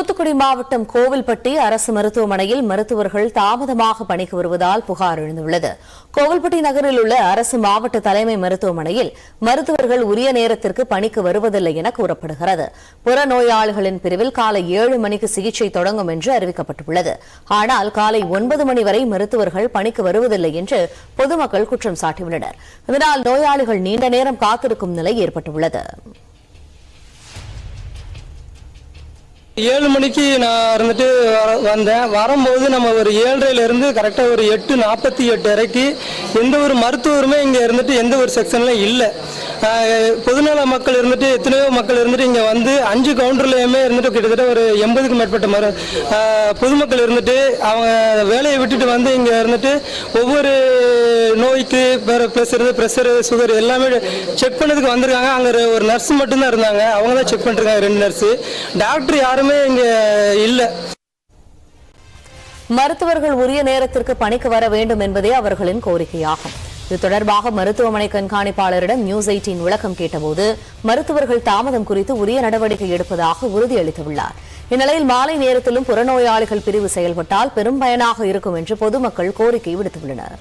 தூத்துக்குடி மாவட்டம் கோவில்பட்டி அரசு மருத்துவமனையில் மருத்துவர்கள் தாமதமாக பணிக்கு வருவதால் புகார் எழுந்துள்ளது. கோவில்பட்டி நகரில் உள்ள அரசு மாவட்ட தலைமை மருத்துவமனையில் மருத்துவர்கள் உரிய நேரத்திற்கு பணிக்கு வருவதில்லை என கூறப்படுகிறது. புறநோயாளிகளின் பிரிவில் காலை 7 மணிக்கு சிகிச்சை தொடங்கும் என்று அறிவிக்கப்பட்டுள்ளது. ஆனால் காலை 9 மணி வரை மருத்துவர்கள் பணிக்கு வருவதில்லை என்று பொதுமக்கள் குற்றம் சாட்டியுள்ளனர். இதனால் நோயாளிகள் நீண்ட நேரம் காத்திருக்கும் நிலை ஏற்பட்டுள்ளது. 7 மணிக்கு நான் வந்தேன். வரும்போது நம்ம ஒரு 7:30 இருந்து கரெக்டாக ஒரு 8:48 வரைக்கும் எந்த ஒரு மருத்துவருமே இங்கே எந்த ஒரு செக்ஷன்ல இல்லை. பொதுநல மக்கள் எத்தனையோ மக்கள் இங்கே வந்து 5 கவுண்டர்லையுமே கிட்டத்தட்ட ஒரு 80க்கும் மேற்பட்ட பொதுமக்கள் அவங்க வேலையை விட்டுட்டு வந்து இங்கே ஒவ்வொரு நோய்க்கு ப்ரெஷரு சுகர் எல்லாமே செக் பண்ணதுக்கு வந்திருக்காங்க. அங்கே ஒரு நர்ஸ் மட்டும்தான் இருந்தாங்க. அவங்க தான் செக் பண்ணிருக்காங்க, 2 நர்ஸு. டாக்டர் யாருமே இங்கே இல்லை. மருத்துவர்கள் உரிய நேரத்திற்கு பணிக்கு வர வேண்டும் என்பதே அவர்களின் கோரிக்கையாகும். இது தொடர்பாக மருத்துவமனை கண்காணிப்பாளரிடம் நியூஸ் 18 விளக்கம் கேட்டபோது மருத்துவர்கள் தாமதம் குறித்து உரிய நடவடிக்கை எடுப்பதாக உறுதியளித்துள்ளார். இந்நிலையில் மாலை நேரத்திலும் புறநோயாளிகள் பிரிவு செயல்பட்டால் பெரும் பயனாக இருக்கும் என்று பொதுமக்கள் கோரிக்கை விடுத்துள்ளனர்.